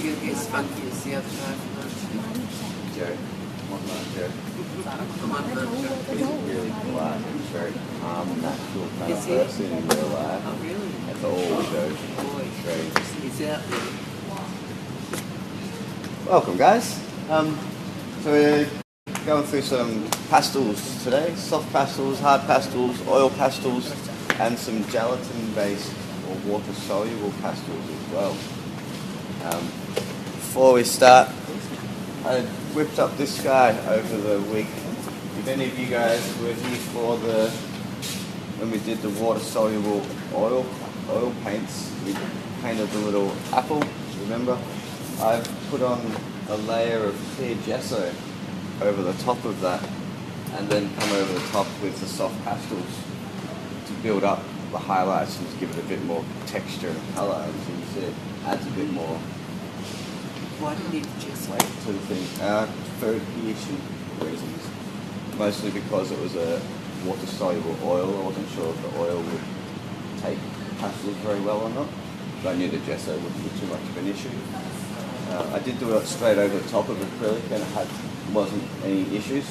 going to get as funky as the other guy from lunch? Joe. What not Joe? From lunch. He's really polite and very calm and natural kind of Is he? person in real life. Oh, really? That's all Joe. Boy, Very. he's out there. Welcome, guys. So we're going through some pastels today. Soft pastels, hard pastels, oil pastels, and some gelatin-based or water-soluble pastels as well. Before we start, I whipped up this guy over the week. If any of you guys were here for when we did the water-soluble oil paints, we painted the little apple, remember? I've put on a layer of clear gesso over the top of that, and then come over the top with the soft pastels to build up the highlights and to give it a bit more texture and colour, and so you see it adds a bit more Why do you need gesso? weight to the thing. For adhesion reasons, mostly because it was a water-soluble oil. I wasn't sure if the oil would take pastels very well or not, but I knew the gesso wouldn't be too much of an issue. I did do it straight over the top of acrylic and it wasn't any issues.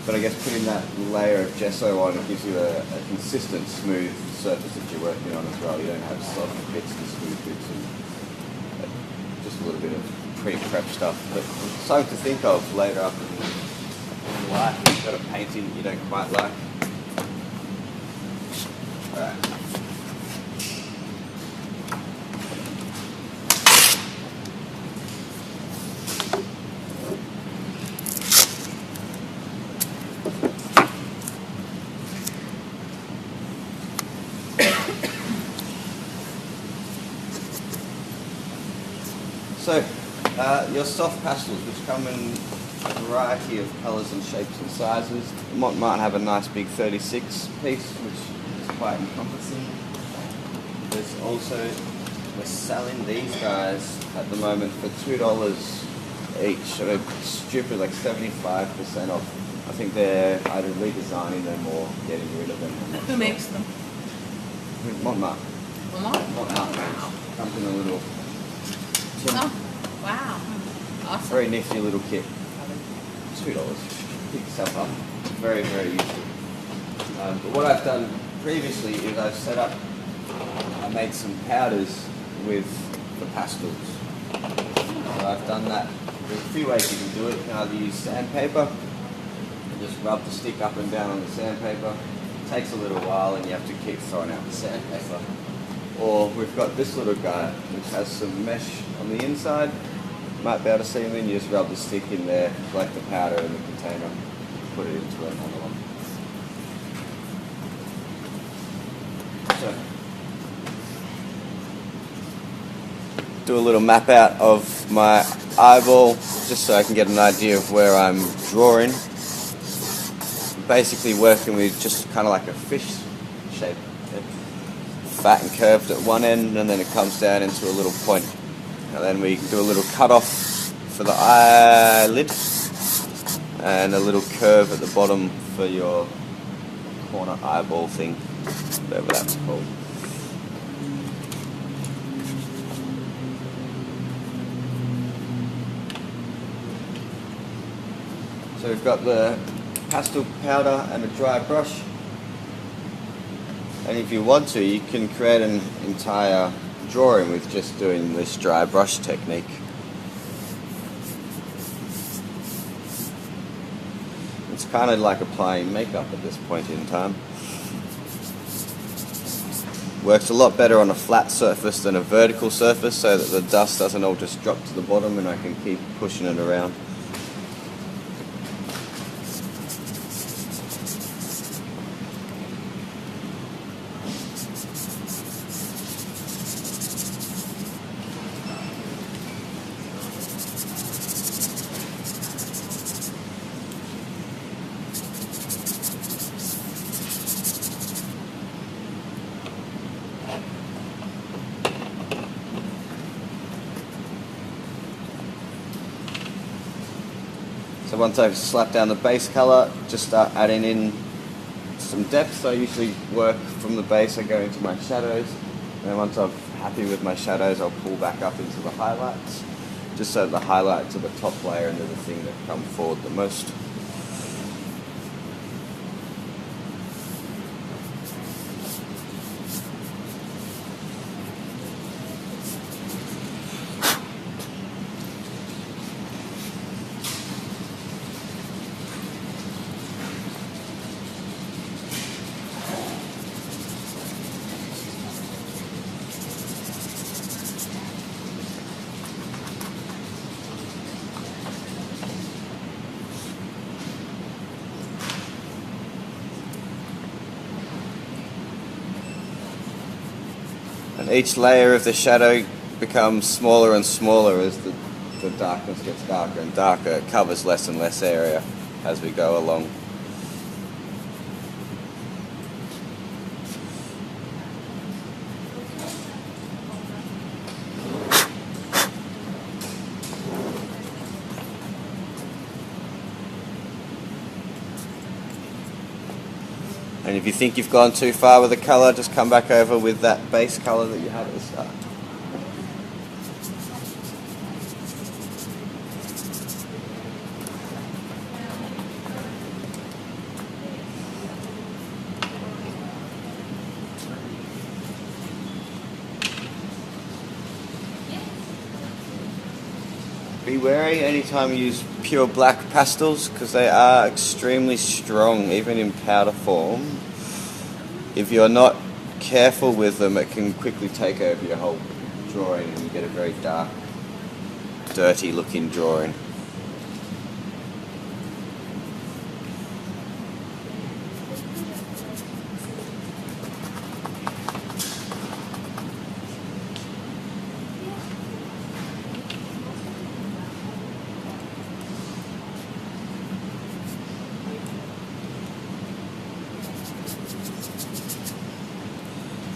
But I guess putting that layer of gesso on, it gives you a consistent, smooth surface that you're working on as well. You don't have soft bits and smooth bits and just a little bit of pre-prep stuff. But something to think of later up in life. You've got a painting you don't quite like. Alright. So, your soft pastels, which come in a variety of colours and shapes and sizes, might have a nice big 36 piece, which is quite encompassing. There's also, we're selling these guys at the moment for $2 each, so stupid, like 75% off. I think they're either redesigning them or getting rid of them. Who makes them? Montmartre. Wow. Comes in a little tin. Oh, wow. Awesome. Very nifty little kit. $2. Pick yourself up. Very, very useful. But what I've done previously is I made some powders with the pastels. So I've done that. There's a few ways you can do it. You can either use sandpaper and just rub the stick up and down on the sandpaper. It takes a little while and you have to keep throwing out the sandpaper. Or we've got this little guy which has some mesh on the inside. You might be able to see them in. You just rub the stick in there, collect the powder in the container, put it into another one. So, do a little map out of my eyeball just so I can get an idea of where I'm drawing. Basically working with just kind of like a fish shape. Fat and curved at one end, and then it comes down into a little point. And then we do a little cut off for the eyelid, and a little curve at the bottom for your corner eyeball thing, whatever that's called. So we've got the pastel powder and a dry brush. And if you want to, you can create an entire drawing with just doing this dry brush technique. It's kind of like applying makeup at this point in time. Works a lot better on a flat surface than a vertical surface, so that the dust doesn't all just drop to the bottom and I can keep pushing it around. So once I've slapped down the base colour, just start adding in some depth. So I usually work from the base, I go into my shadows, and then once I've happy with my shadows, I'll pull back up into the highlights, just so the highlights are the top layer and they're the thing that come forward the most. And each layer of the shadow becomes smaller and smaller as the darkness gets darker and darker. It covers less and less area as we go along. And if you think you've gone too far with the colour, just come back over with that base colour that you had at the start. Be wary anytime you use pure black pastels because they are extremely strong, even in powder form. If you're not careful with them, it can quickly take over your whole drawing and you get a very dark, dirty looking drawing.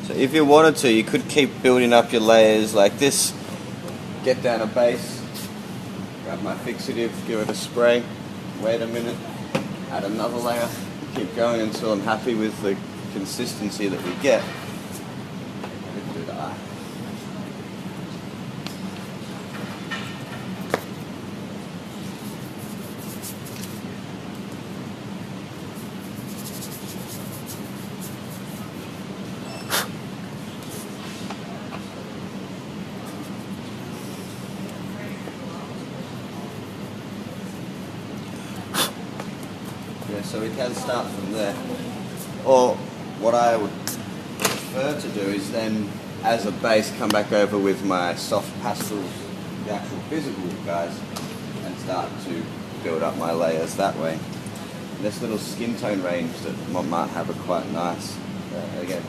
So if you wanted to, you could keep building up your layers like this. Get down a base, grab my fixative, give it a spray, wait a minute, add another layer, keep going until I'm happy with the consistency that we get. We can do the eye. So we can start from there. Or what I would prefer to do is then, as a base, come back over with my soft pastels, the actual physical guys, and start to build up my layers that way. And this little skin tone range that might have are quite nice. Again.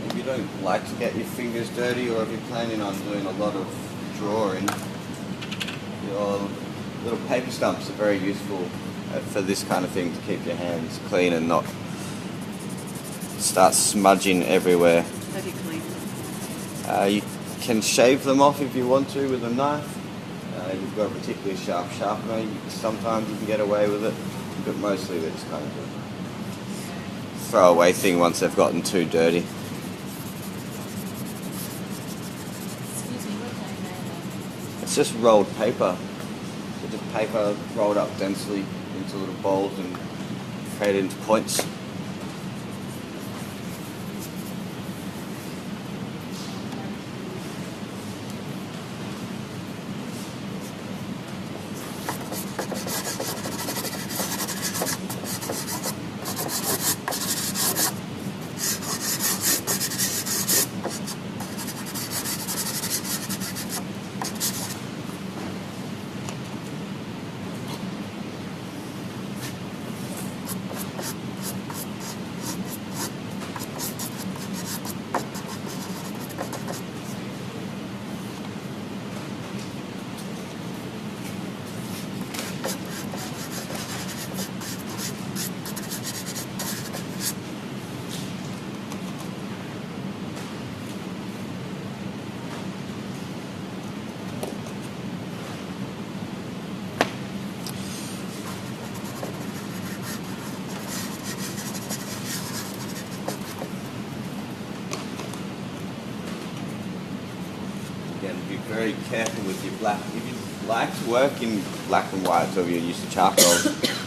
If you don't like to get your fingers dirty, or if you're planning on doing a lot of drawing, your little paper stumps are very useful for this kind of thing, to keep your hands clean and not start smudging everywhere. How do you clean them? You can shave them off if you want to with a knife. You've got a particularly sharp sharpener, sometimes you can get away with it, but mostly they're just kind of a throwaway thing once they've gotten too dirty. It's just rolled paper. So just paper rolled up densely into little balls and created into points. again, be very careful with your black. If you like to work in black and white, or you're used to charcoal,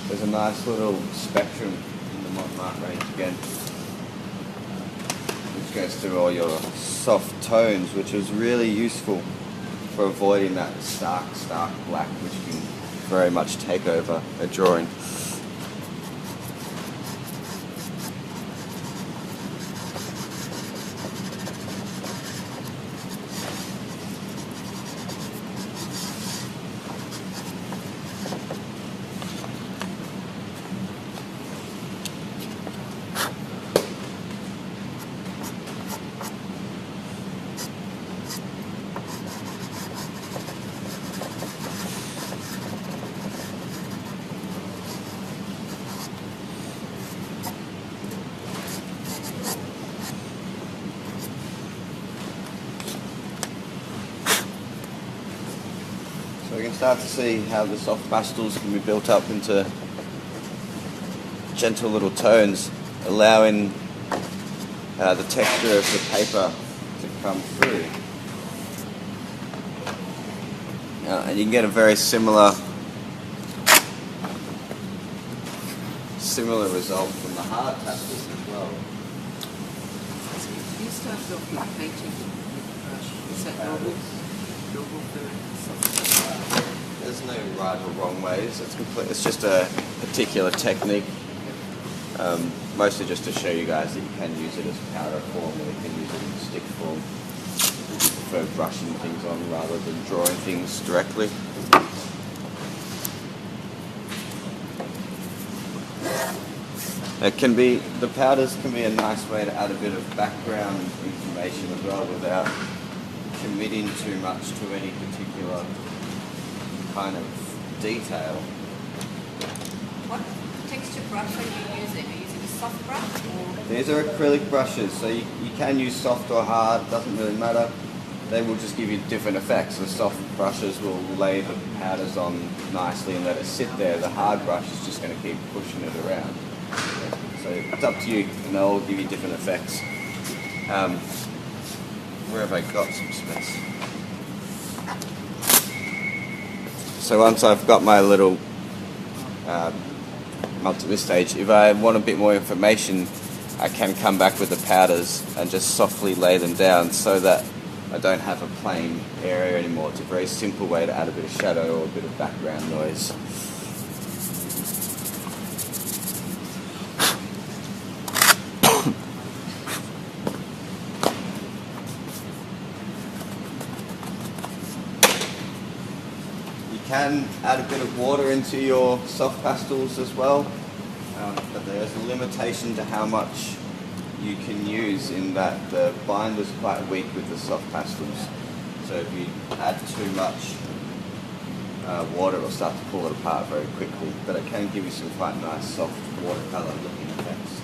there's a nice little spectrum in the Montmartre range again, which goes through all your soft tones, which is really useful for avoiding that stark black, which can very much take over a drawing. So we can start to see how the soft pastels can be built up into gentle little tones, allowing the texture of the paper to come through. And you can get a very similar result from the hard pastels as well. You started off with painting with the brush. Is that normal? Normal for soft? There's no right or wrong ways. It's just a particular technique. Mostly just to show you guys that you can use it as powder form, or you can use it in stick form. If you prefer brushing things on rather than drawing things directly. The powders can be a nice way to add a bit of background information as well without committing too much to any particular kind of detail. What texture brush are you using? Are you using a soft brush or? These are acrylic brushes, so you can use soft or hard, doesn't really matter. They will just give you different effects. The soft brushes will lay the powders on nicely and let it sit there. The hard brush is just going to keep pushing it around. So it's up to you, and they'll all give you different effects. Where have I got some space? So once I've got my little up to this stage, if I want a bit more information, I can come back with the powders and just softly lay them down so that I don't have a plain area anymore. It's a very simple way to add a bit of shadow or a bit of background noise. You can add a bit of water into your soft pastels as well, but there's a limitation to how much you can use in that the binder's quite weak with the soft pastels. So if you add too much water, it'll start to pull it apart very quickly, but it can give you some quite nice soft watercolour looking effects.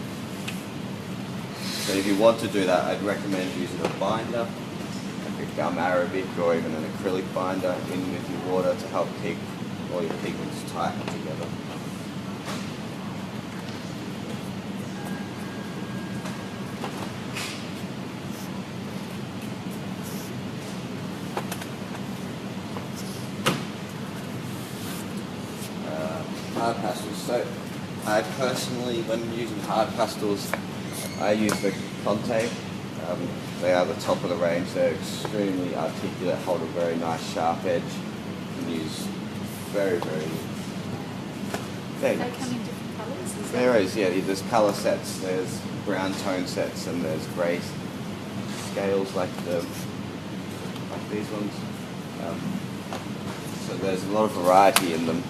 So if you want to do that, I'd recommend using a binder, like a gum arabic or even an acrylic binder in with your water to help keep all your pigments tight together. Hard pastels. So I personally, when using hard pastels, I use the Conte. They are the top of the range. They're extremely articulate, hold a very nice sharp edge. You can use very, very... They come in different colours? There is, yeah. There's colour sets, there's brown tone sets, and there's grey scales like these ones. So there's a lot of variety in them,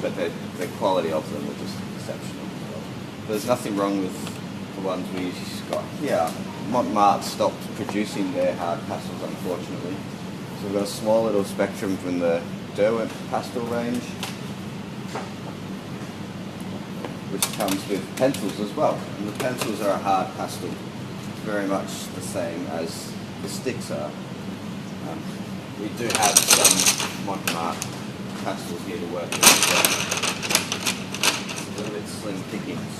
but the quality of them are just exceptional. There's nothing wrong with the ones we've got here. Montmartre stopped producing their hard pastels, unfortunately. So we've got a small little spectrum from the Derwent pastel range, which comes with pencils as well. And the pencils are a hard pastel, very much the same as the sticks are. We do have some Montmartre pastels here to work with as well. A little bit slim pickings.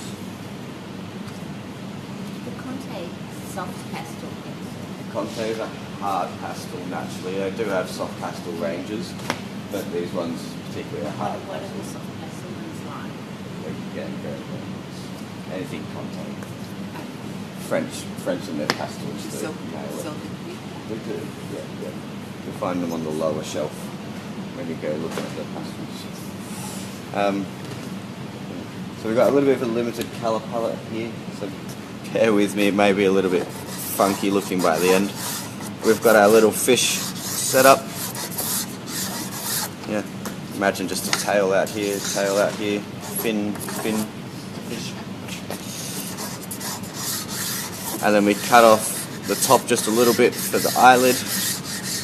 The Conte soft pastel pencil, the Conte is a hard pastel naturally. They do have soft pastel ranges, but these ones particularly are hard. What are the soft pastel ones like? Yeah, very nice. Anything Conte. French and their pastels do So, nail it. so They do, yeah. You'll find them on the lower shelf when you go looking at the pastels. So we've got a little bit of a limited colour palette here, so bear with me, it may be a little bit funky looking by the end. We've got our little fish set up. Yeah, imagine just a tail out here, fin, fish. And then we cut off the top just a little bit for the eyelid.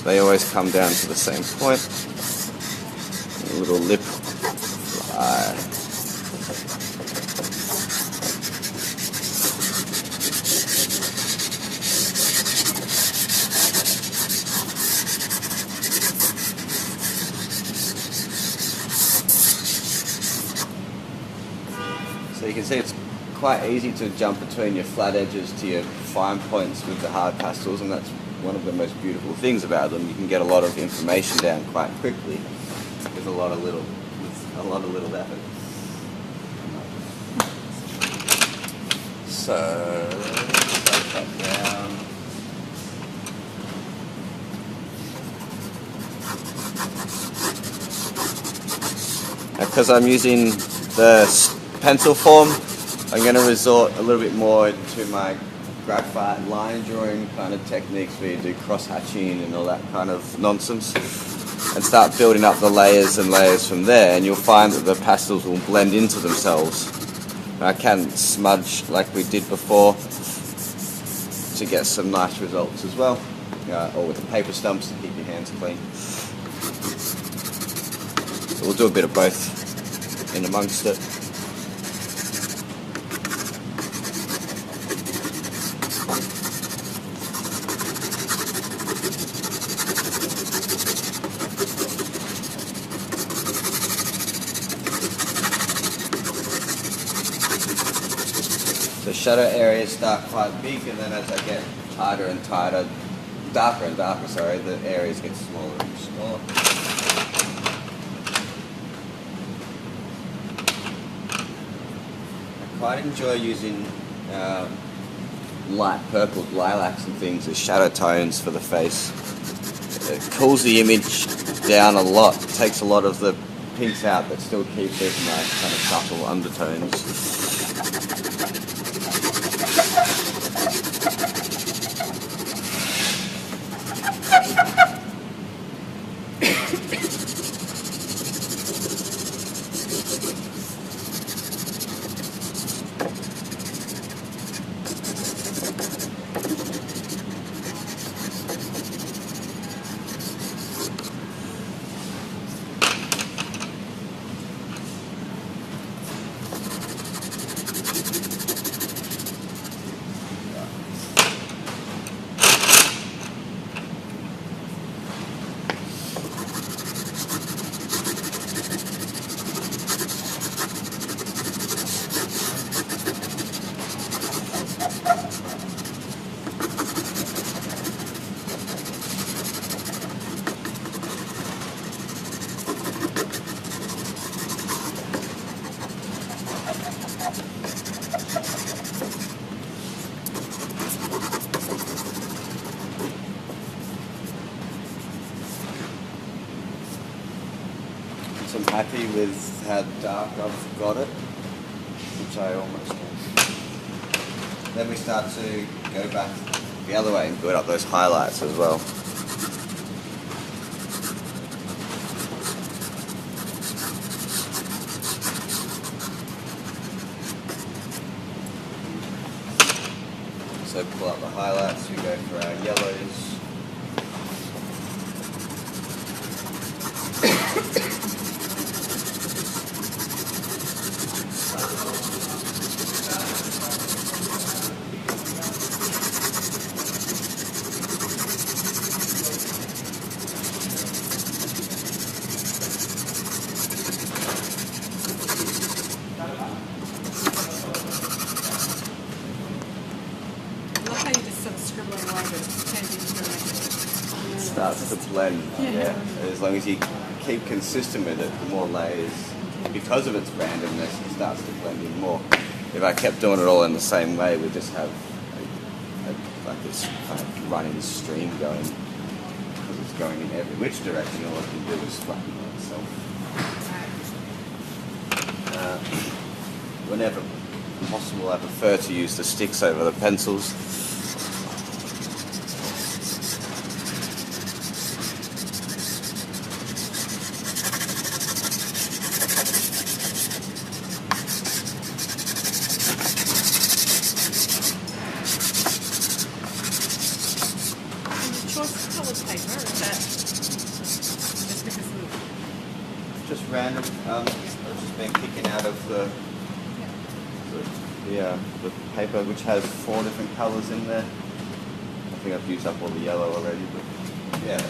They always come down to the same point. A little lip for the eye. So you can see it's quite easy to jump between your flat edges to your fine points with the hard pastels, and that's one of the most beautiful things about them. You can get a lot of information down quite quickly with a lot of little effort. So let's take that down. Because I'm using the pencil form, I'm going to resort a little bit more to my graphite line drawing kind of techniques where you do cross-hatching and all that kind of nonsense, and start building up the layers and layers from there, and you'll find that the pastels will blend into themselves. And I can smudge like we did before to get some nice results as well, or with the paper stumps to keep your hands clean. So we'll do a bit of both in amongst it. The shadow areas start quite big, and then as I get darker and darker, the areas get smaller and smaller. I quite enjoy using light purple lilacs and things as shadow tones for the face. It cools the image down a lot, takes a lot of the pinks out, but still keeps those nice kind of subtle undertones. I'm happy with how dark I've got it, which I almost have. Then we start to go back the other way and build up those highlights as well. So pull up the highlights, we go for our yellows. I love how you're just sort of scribbling away turns into a liquid. It starts to blend. Yeah. As long as you keep consistent with it, the more layers, because of its randomness, it starts to blend in more. If I kept doing it all in the same way, we'd just have like this kind of running stream going, because it's going in every which direction. All it can do is flatten itself. Whenever possible, I prefer to use the sticks over the pencils. Just random. I've just been picking out of the paper, which has 4 different colours in there. I think I've used up all the yellow already, but yeah,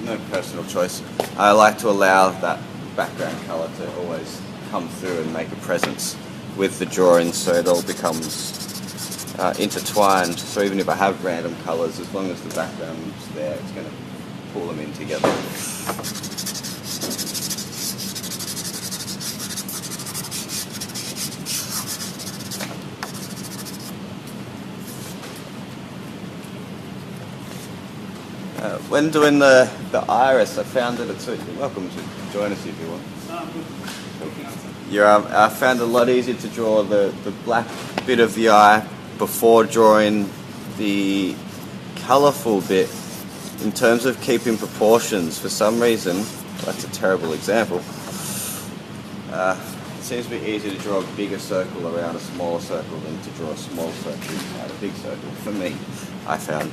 no personal choice. I like to allow that background colour to always come through and make a presence with the drawings, so it all becomes intertwined. So even if I have random colours, as long as the background's there, it's going to pull them in together. When doing the iris, I found that it's... You're welcome to join us if you want. I found it a lot easier to draw the black bit of the eye before drawing the colourful bit in terms of keeping proportions. For some reason, that's a terrible example, it seems to be easier to draw a bigger circle around a smaller circle than to draw a small circle inside a big circle. For me, I found.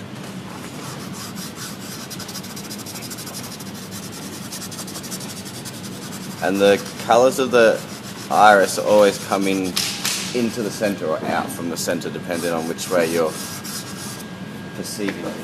And the colours of the iris are always coming into the centre or out from the centre, depending on which way you're perceiving it.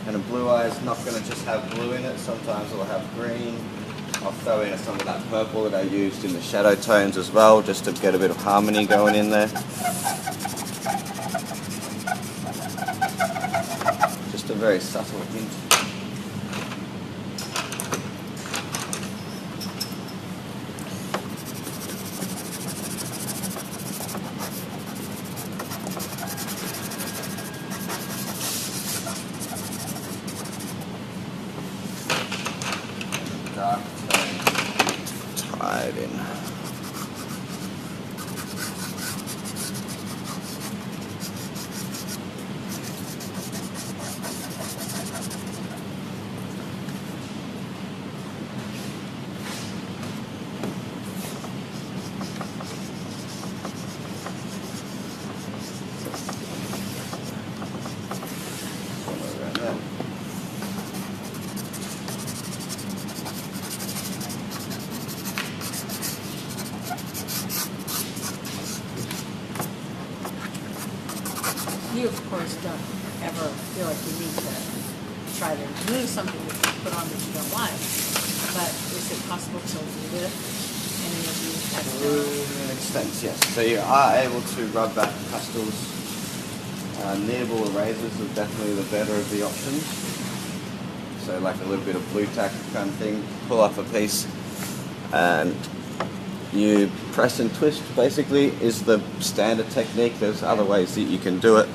And a blue eye is not going to just have blue in it, sometimes it'll have green. I'll throw in some of that purple that I used in the shadow tones as well, just to get a bit of harmony going in there. Just a very subtle hint. Dark tone tied in. Somewhere around there. You, of course, don't ever feel like you need to try to remove something that you put on that you don't like. But is it possible to remove it? Any of these types To an extent, yes. So you are able to rub back pastels. Kneadable erasers are definitely the better of the options. So like a little bit of blue tack kind of thing, pull off a piece and you press and twist basically is the standard technique. There's other ways that you can do it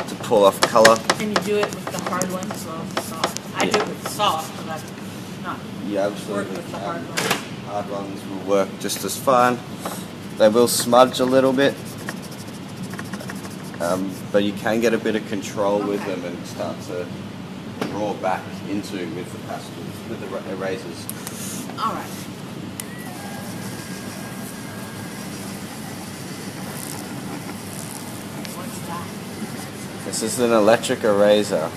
to pull off colour. Can you do it with the hard ones as well as the soft? I do it with the soft, but I've not absolutely worked with the hard ones. Hard ones will work just as fine. They will smudge a little bit, but you can get a bit of control with them and start to draw back into with the pastels, with the erasers. All right. This is an electric eraser.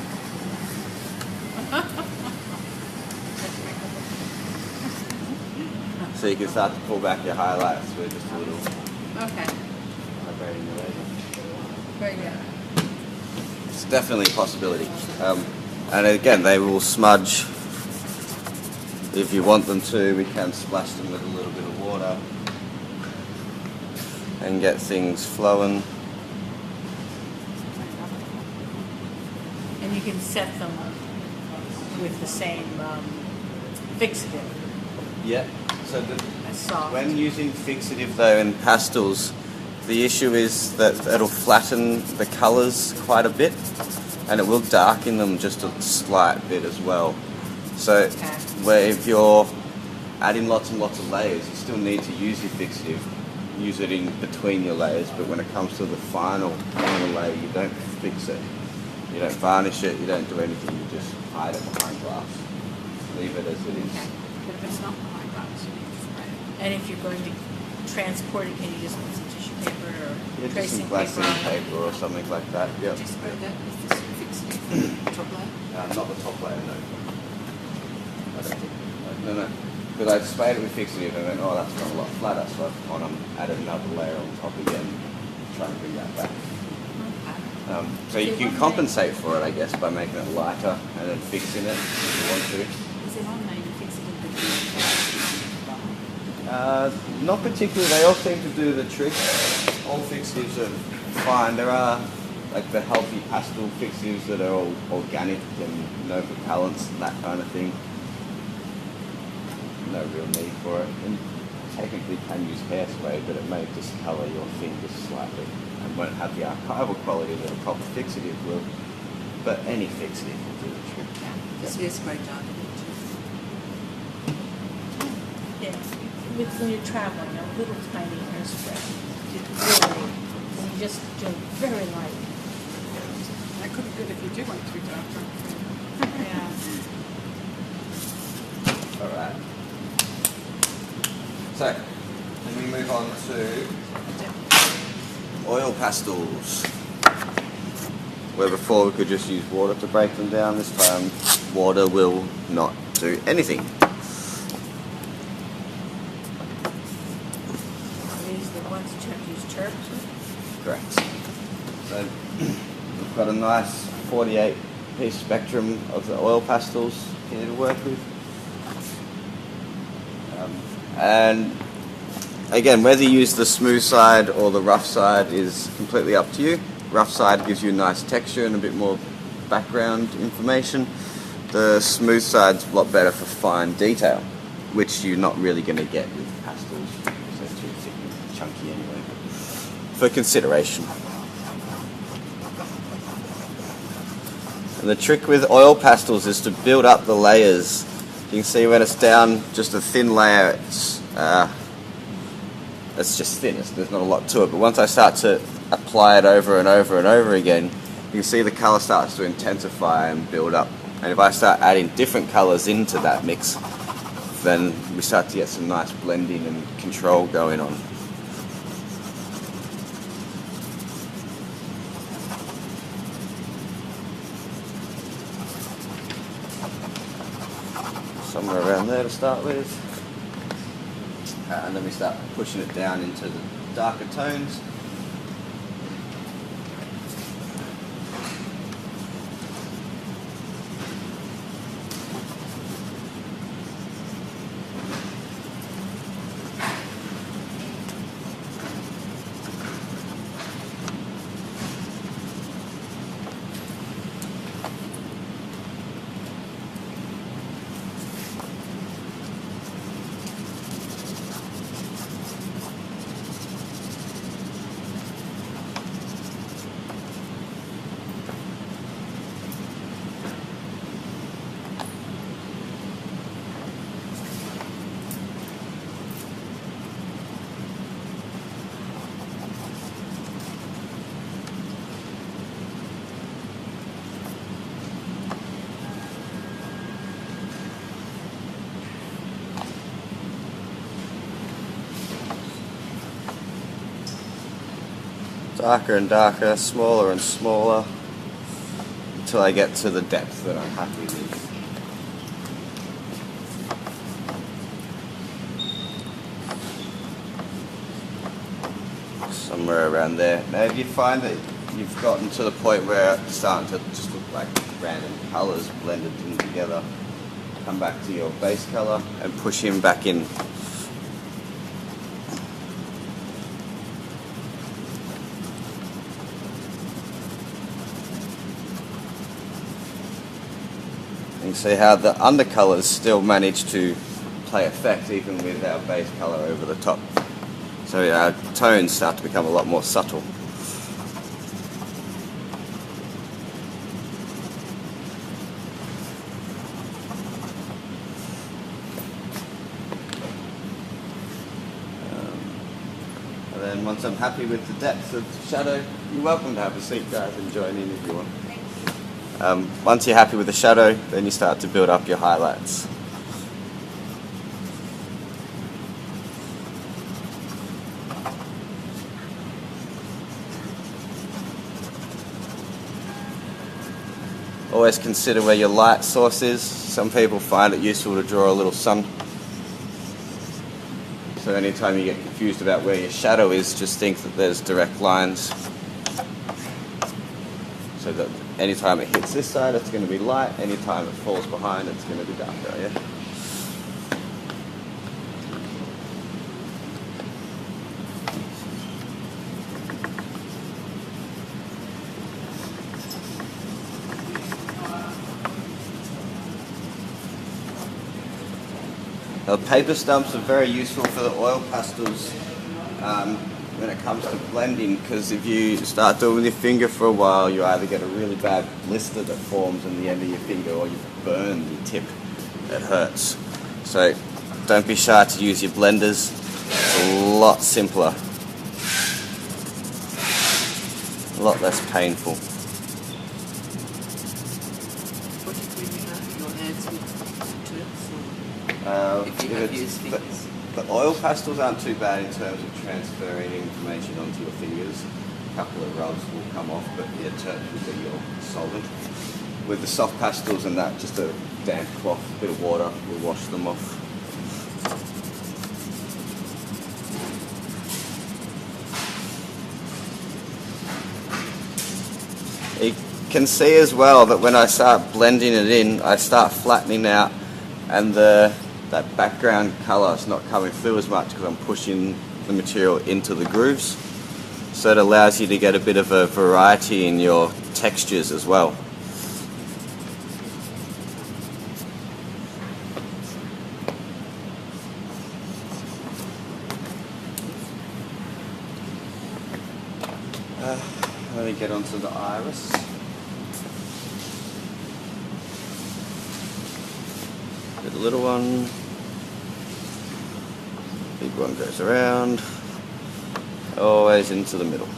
So you can start to pull back your highlights with just a little Okay, vibrating eraser. very good. It's definitely a possibility. And again, they will smudge. If you want them to, we can splash them with a little bit of water and get things flowing. And you can set them with the same fixative. Yeah. So As soft. when using fixative though in pastels, the issue is that it'll flatten the colours quite a bit, and it will darken them just a slight bit as well. So where if you're adding lots and lots of layers, you still need to use your fixative, use it in between your layers, but when it comes to the final layer, you don't fix it. You don't varnish it, you don't do anything, you just hide it behind glass. Leave it as it is. Okay. But if it's not behind glass, you need to spray it. And if you're going to transport it, can you just put some tissue paper or Yeah, just tracing some glassine paper on it? paper or something like that. Yeah. Just spray that with this fixative top layer. Not the top layer, no. I don't think. No. But I sprayed it with fixative and went, oh, that's got a lot flatter, so I've gone and added another layer on top again, trying to bring that back. Okay. So you can compensate for it, I guess, by making it lighter and then fixing it if you want to. Is there one way you fix it with the Not particularly. They all seem to do the trick. All fixatives are fine. There are like the healthy pastel fixatives that are all organic and no propellants and that kind of thing. No real need for it. And technically can use hairspray, but it may discolour your fingers slightly and won't have the archival quality that a proper fixative will. But any fixative will do the trick. This hairspray darkened it too. Yeah. When you're traveling, a little tiny hairspray. Really, and you just do it very light. That could be good if you do want to be darker. Yeah. Alright. So, then we move on to oil pastels. Where before we could just use water to break them down, this time water will not do anything. These are the ones that you have to use chirps with. Correct. So, we've got a nice 48-piece spectrum of the oil pastels here to work with. And again, whether you use the smooth side or the rough side is completely up to you. Rough side gives you a nice texture and a bit more background information. The smooth side's a lot better for fine detail, which you're not really going to get with pastels, because they're too thick and chunky anyway. For consideration. And the trick with oil pastels is to build up the layers. You can see when it's down just a thin layer, it's just thin, there's not a lot to it. But once I start to apply it over and over and over again, you can see the colour starts to intensify and build up. And if I start adding different colours into that mix, then we start to get some nice blending and control going on. Somewhere around there to start with. And then we start pushing it down into the darker tones. Darker and darker, smaller and smaller. until I get to the depth that I'm happy with. Somewhere around there. Now if you find that you've gotten to the point where it's starting to just look like random colours blended in together, come back to your base colour and push him back in. You can see how the undercolours still manage to play effect even with our base colour over the top. So our tones start to become a lot more subtle. And then once I'm happy with the depth of shadow, you're welcome to have a seat, guys, and join in if you want. Once you're happy with the shadow, then you start to build up your highlights. Always consider where your light source is. Some people find it useful to draw a little sun. So anytime you get confused about where your shadow is, just think that there's direct lines. So that anytime it hits this side, it's going to be light. Anytime it falls behind, it's going to be darker, yeah? Now, paper stumps are very useful for the oil pastels when it comes to blending, because if you start doing with your finger for a while, you either get a really bad blister that forms in the end of your finger, or you burn the tip. It hurts. So don't be shy to use your blenders. It's a lot simpler, a lot less painful. What do you do with that? Your hands with tips? If you have used fingers. The oil pastels aren't too bad in terms of transferring information onto your fingers. A couple of rubs will come off, but the touch will be your solvent. With the soft pastels and that, just a damp cloth, a bit of water will wash them off. You can see as well that when I start blending it in, I start flattening out, and that background colour is not coming through as much because I'm pushing the material into the grooves. So it allows you to get a bit of a variety in your textures as well. Let me get onto the iris. Get a little one. Big one goes around. Always into the middle.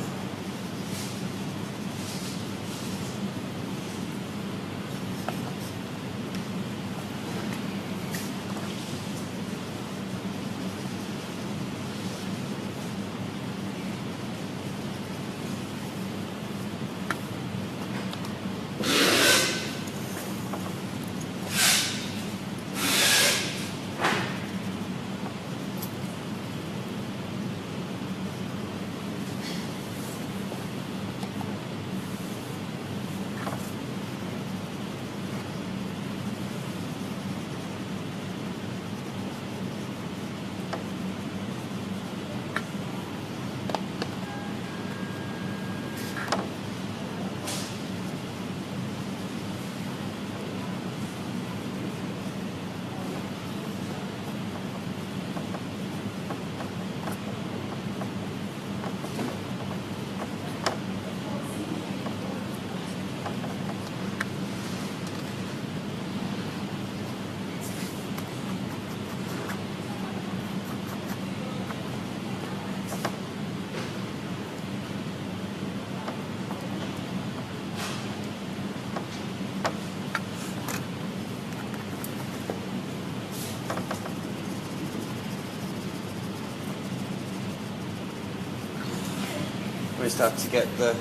We start to get the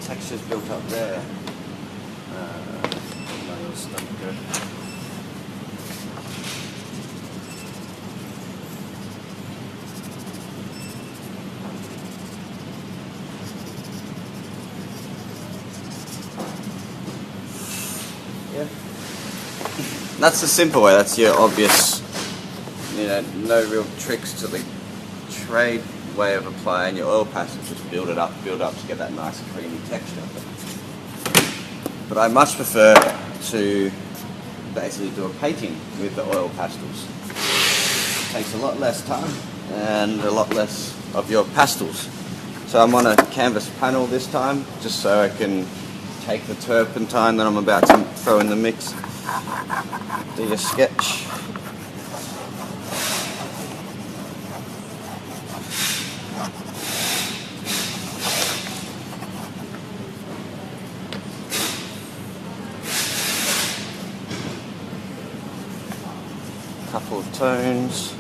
textures built up there. That's not good. Yeah. That's the simple way. That's your obvious, no real tricks to the trade way of applying your oil pastels. Just build it up to get that nice creamy texture. But I much prefer to basically do a painting with the oil pastels. It takes a lot less time and a lot less of your pastels. So I'm on a canvas panel this time, just so I can take the turpentine that I'm about to throw in the mix, do your sketch. Couple of tones.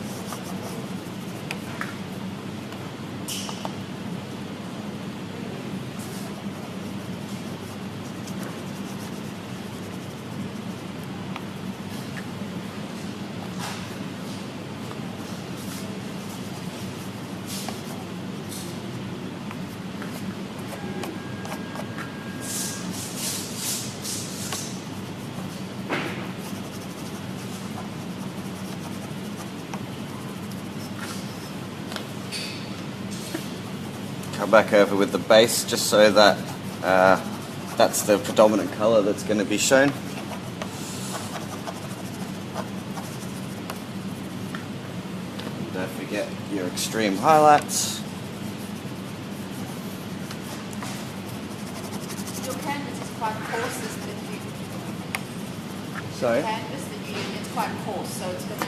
Come back over with the base just so that that's the predominant colour that's going to be shown. Don't forget your extreme highlights. Your canvas is quite coarse, isn't it? Sorry? The canvas that you use, it's quite coarse, so it's going to...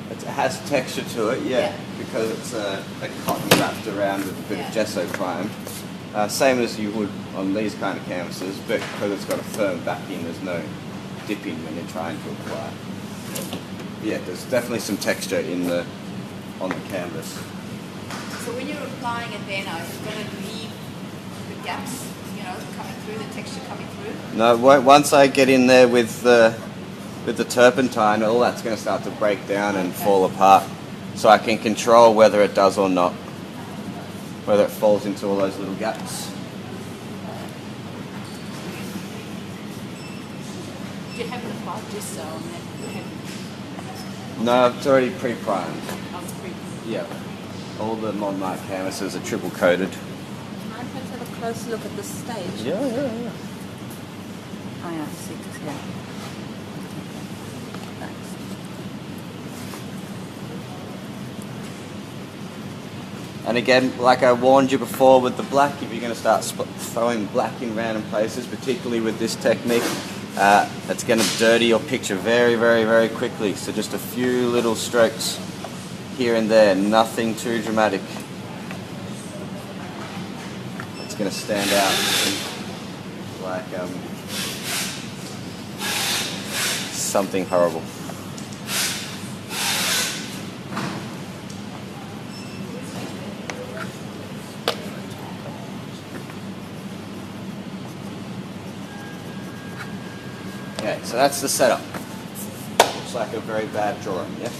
It has texture to it, yeah. Because it's a cotton wrapped around with a bit of gesso prime. Same as you would on these kind of canvases, but because it's got a firm backing, there's no dipping when you're trying to apply. Yeah, there's definitely some texture on the canvas. So when you're applying it then, are you going to leave the gaps, coming through, the texture coming through? No, once I get in there with the turpentine, all that's going to start to break down and fall apart. So I can control whether it does or not, whether it falls into all those little gaps. Do you have it applied just so on that? No, it's already pre-primed. Oh, it's pre-primed. Yeah. All the Mod Mart canvases are triple coated. Can I perhaps have a close look at the stage? Yeah. Oh yeah, I see this here. And again, like I warned you before with the black, if you're going to start throwing black in random places, particularly with this technique, it's going to dirty your picture very, very, very quickly. So just a few little strokes here and there, nothing too dramatic. It's going to stand out like something horrible. Okay, so that's the setup. Looks like a very bad drawing, yeah?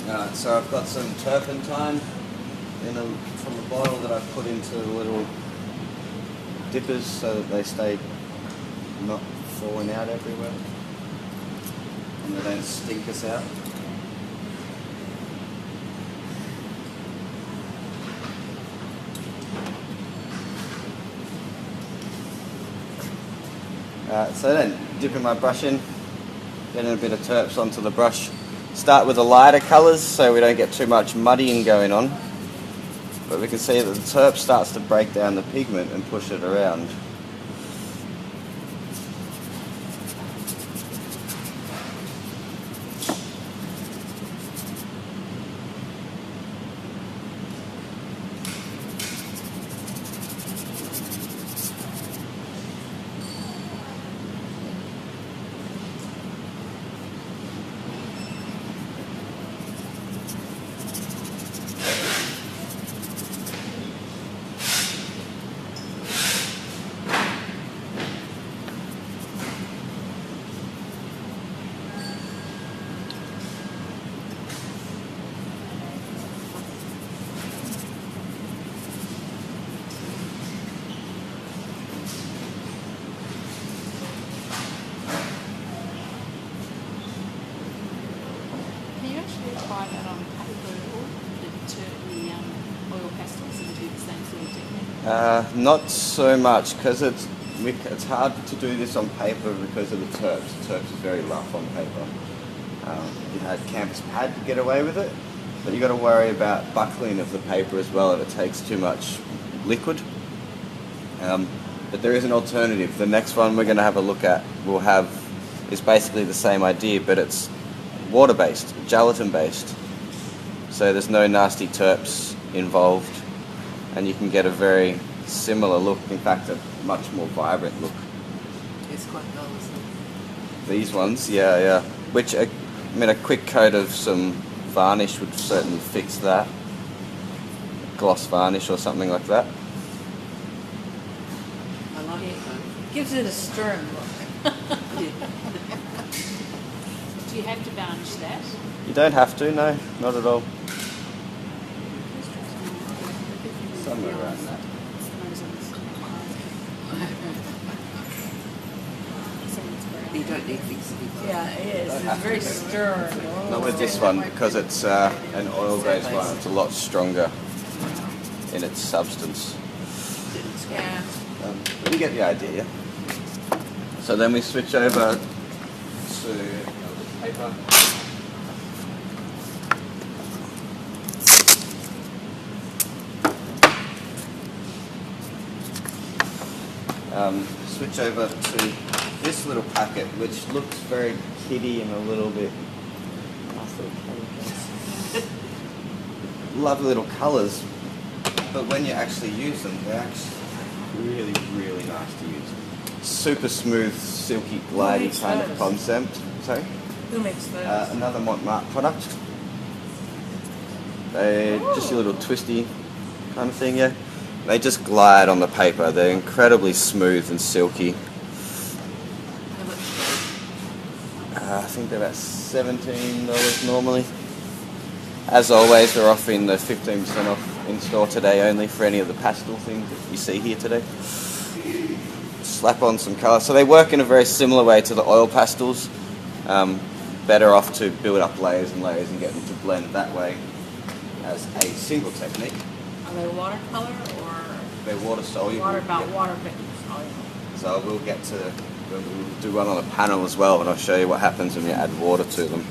Alright, so I've got some turpentine from a bottle that I've put into little dippers so that they stay not falling out everywhere and they don't stink us out. So then, dipping my brush in, getting a bit of terps onto the brush. Start with the lighter colours so we don't get too much muddying going on. But we can see that the terp starts to break down the pigment and push it around. actually apply that on paper or the oil pastels and do the same sort of technique? Not so much, because it's hard to do this on paper because of the terps. The terps is very rough on paper. You had canvas pad to get away with it, but you got to worry about buckling of the paper as well if it takes too much liquid. But there is an alternative. The next one we're going to have a look at is basically the same idea, but it's water-based, gelatin-based. So there's no nasty terps involved, and you can get a very similar look. In fact, a much more vibrant look. It's quite dull, isn't it? These ones, yeah. Which, a quick coat of some varnish would certainly fix that. Gloss varnish or something like that. I like it though. Gives it a stern look. Yeah. Do you have to varnish that? You don't have to, no, not at all. Somewhere around that. You don't need fixatives. Yeah, it is. It's very stern. Not with this one, because it's an oil-based one. It's a lot stronger in its substance. Yeah. But you get the idea. So then we switch over to paper. Switch over to this little packet, which looks very kiddie and a little bit nice little colour. Lovely little colours, but when you actually use them, they're actually really, really nice to use. Super smooth, silky, glidey kind of concept. Sorry? Who makes those? Another Montmartre product. They're just a little twisty kind of thing, yeah. They just glide on the paper. They're incredibly smooth and silky. I think they're about $17 normally. As always, we're offering the 15% off in store today only for any of the pastel things that you see here today. Slap on some colour. So they work in a very similar way to the oil pastels. Better off to build up layers and layers and get them to blend that way as a single technique. Are they watercolor or? They're water soluble. Water soluble. So we'll do one on a panel as well, and I'll show you what happens when you add water to them.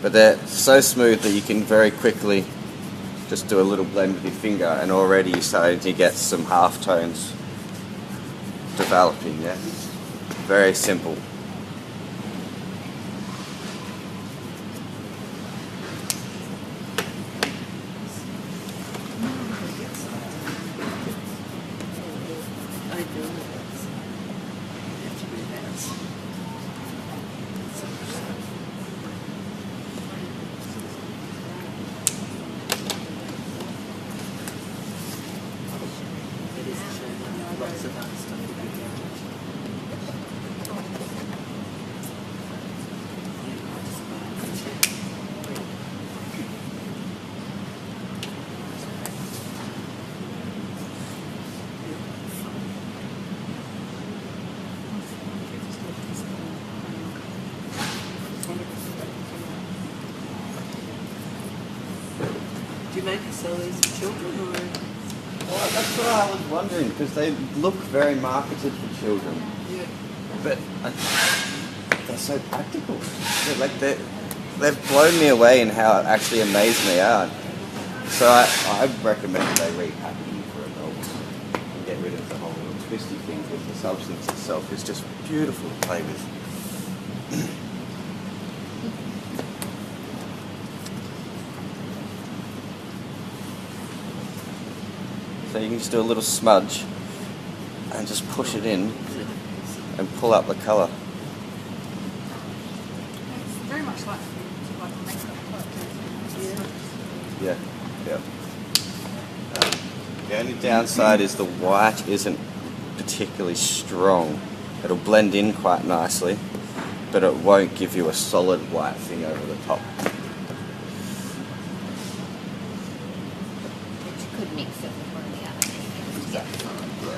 But they're so smooth that you can very quickly just do a little blend with your finger, and already you're starting to get some half tones developing. Yeah, very simple. Do you mainly sell these for children or? Well, that's what I was wondering, because they look very marketed for children. Yeah. But they're so practical. They've blown me away in how actually amazing they are. So I recommend they repackaging for adults and get rid of the whole little twisty thing, because the substance itself is just beautiful to play with. So you can just do a little smudge and just push it in and pull up the colour. It's very much like makeup product. Yeah. The only downside is the white isn't particularly strong. It'll blend in quite nicely, but it won't give you a solid white thing over the top. But you could mix it with one of the other things to get the solid blue.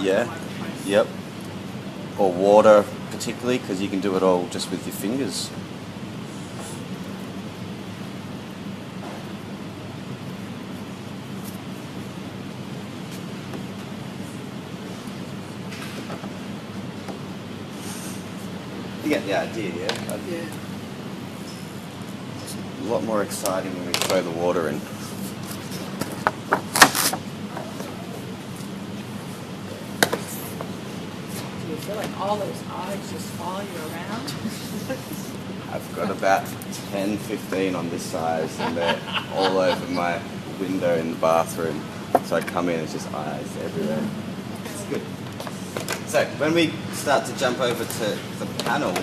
Yeah. microphones. Yep. Or water, particularly, because you can do it all just with your fingers. You get the idea, yeah? Yeah. It's a lot more exciting when we throw the water in. Do you feel like all those eyes just follow you around? I've got about 10, 15 on this size, and they're all over my window in the bathroom. So I come in, it's just eyes everywhere. It's good. So when we start to jump over to the panel,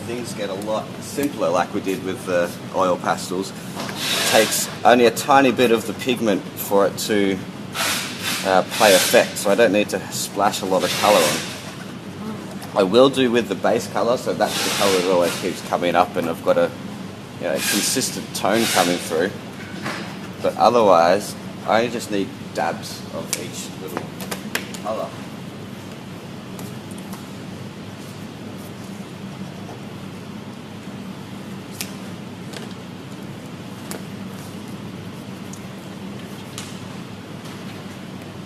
things get a lot simpler, like we did with the oil pastels. It takes only a tiny bit of the pigment for it to play effect, so I don't need to splash a lot of colour on. I will do with the base colour, so that's the colour that always keeps coming up, and I've got a consistent tone coming through. But otherwise, I only just need dabs of each little colour.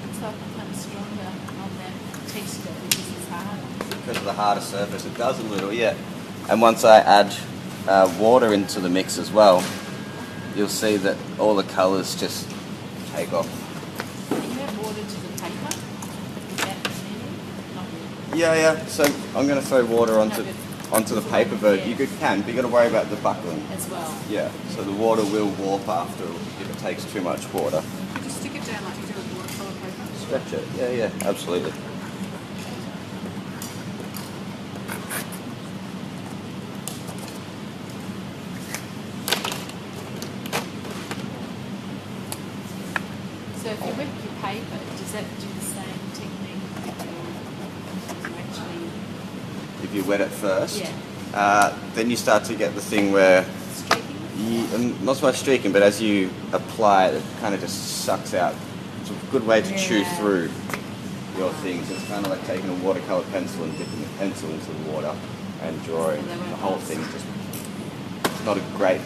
It's like kind of stronger on that texture because it's harder. Because of the harder surface, it does a little, yeah. And once I add water into the mix as well, you'll see that all the colours just take off. Do you have water to the paper? Is that needed? Not really. Yeah. So I'm going to throw water onto the paper, but Yeah. you can. But you got to worry about the buckling. As well. Yeah. So the water will warp after if it takes too much water. Just stick it down like you do with watercolor paper. Stretch it. Yeah. Absolutely. So if you wet your paper, does that do the same technique if you actually If you wet it first, Yeah. then you start to get the thing where streaking? not so much streaking, but as you apply it, it kind of just sucks out. It's a good way to chew Yeah. through your things. It's kind of like taking a watercolor pencil and dipping the pencil into the water and drawing. So they won't The whole pass. thing just not a great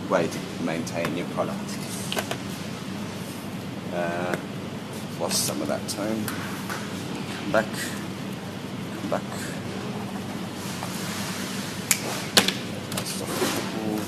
way to maintain your product. Lost some of that tone. Come back. Come back. That's the cool.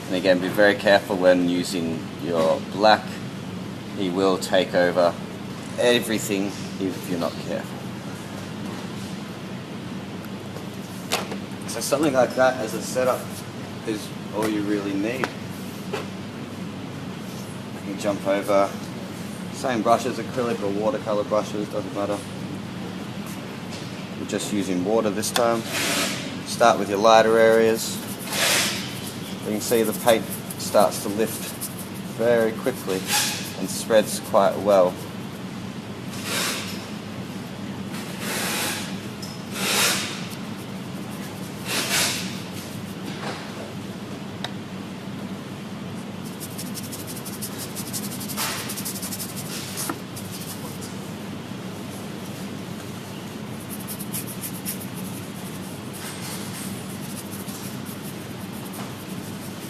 And again, be very careful when using your black. He will take over everything if you're not careful. So something like that as a setup is all you really need. You can jump over same brushes, acrylic or watercolor brushes, doesn't matter. We're just using water this time. Start with your lighter areas. You can see the paint starts to lift very quickly and spreads quite well.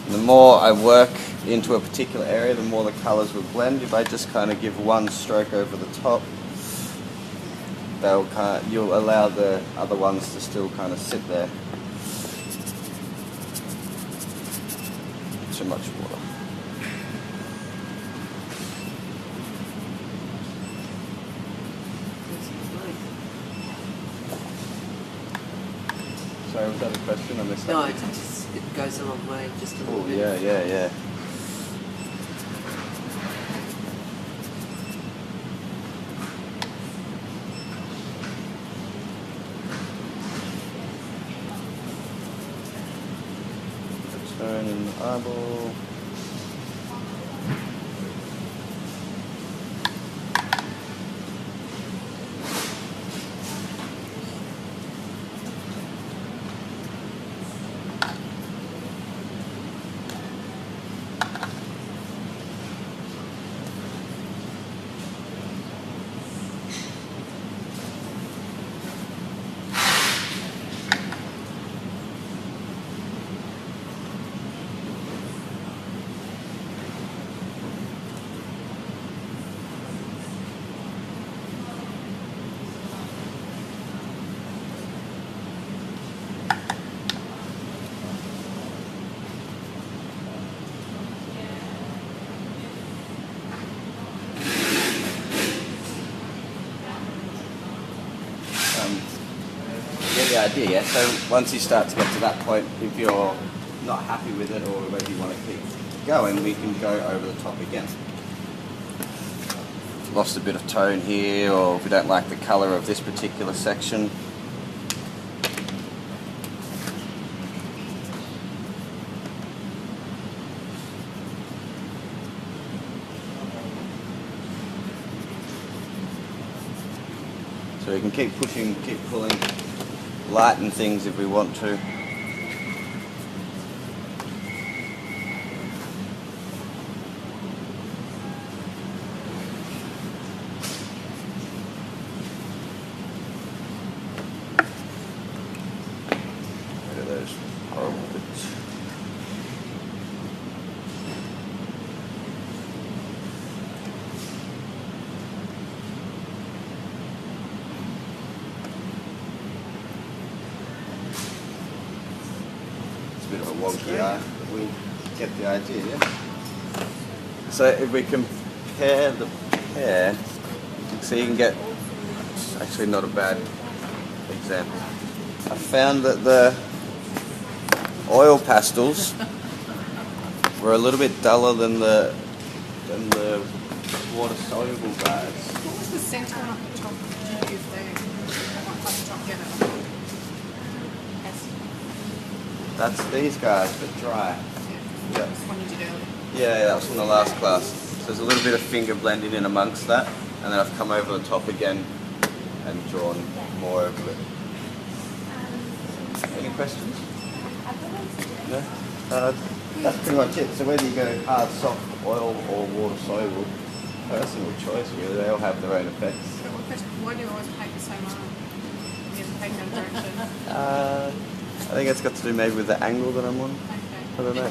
The more I work into a particular area, the more the colours will blend. If I just kind of give one stroke over the top, you'll allow the other ones to still kind of sit there. Too much water. Sorry, was that a question? I missed that. No, it's just it goes a long way, just a little Oh, bit. yeah. Turn in the eyeball. Get the idea, yeah? So once you start to get to that point, if you're not happy with it or maybe you want to keep going, we can go over the top again. Lost a bit of tone here, or if we don't like the colour of this particular section. So we can keep pushing, keep pulling, lighten things if we want to. Look at those horrible bits. Bit of a wonky eye, but we get the idea, yeah? So if we compare the pair, you can see you can get, it's actually not a bad example. I found that the oil pastels were a little bit duller than the water-soluble guys. What was the centre one up the top? Did you use there? Up the top yellow. That's these guys, but dry. Yeah. Yeah. This one you did earlier. Yeah, that was from the last class. So there's a little bit of finger blending in amongst that, and then I've come over the top again and drawn more over it. Any questions? No? That's pretty much it. So whether you go hard, soft, oil, or water soluble, personal choice really. They all have their own effects. So what question, why do you always paint the same arm? You have to paint no direction. I think it's got to do maybe with the angle that I'm on. Okay. I don't know.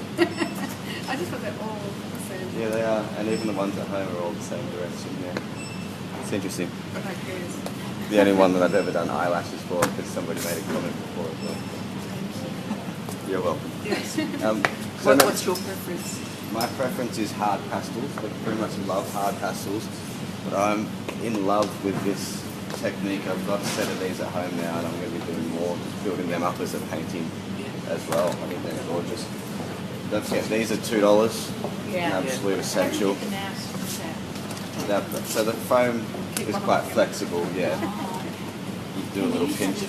I just thought they're all the same. Yeah, they are, and even the ones at home are all the same direction. Yeah, it's interesting. But I guess. The only one that I've ever done eyelashes for, because somebody made a comment before as well. You're welcome. Yes. So What's your preference? my preference is hard pastels. I pretty much love hard pastels, but I'm in love with this technique. I've got a set of these at home now, and I'm going to be doing more, building them up as a painting as well. I think they're gorgeous. Don't forget, these are $2. Yeah. An absolute essential. So the foam is quite flexible, yeah. You do a little pinch.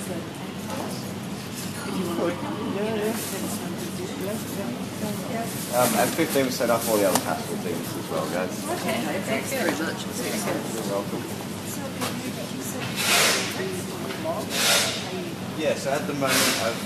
And 15% off all the other pastel things as well, guys. Okay, thanks very much. You're welcome. Yeah, so at the moment I've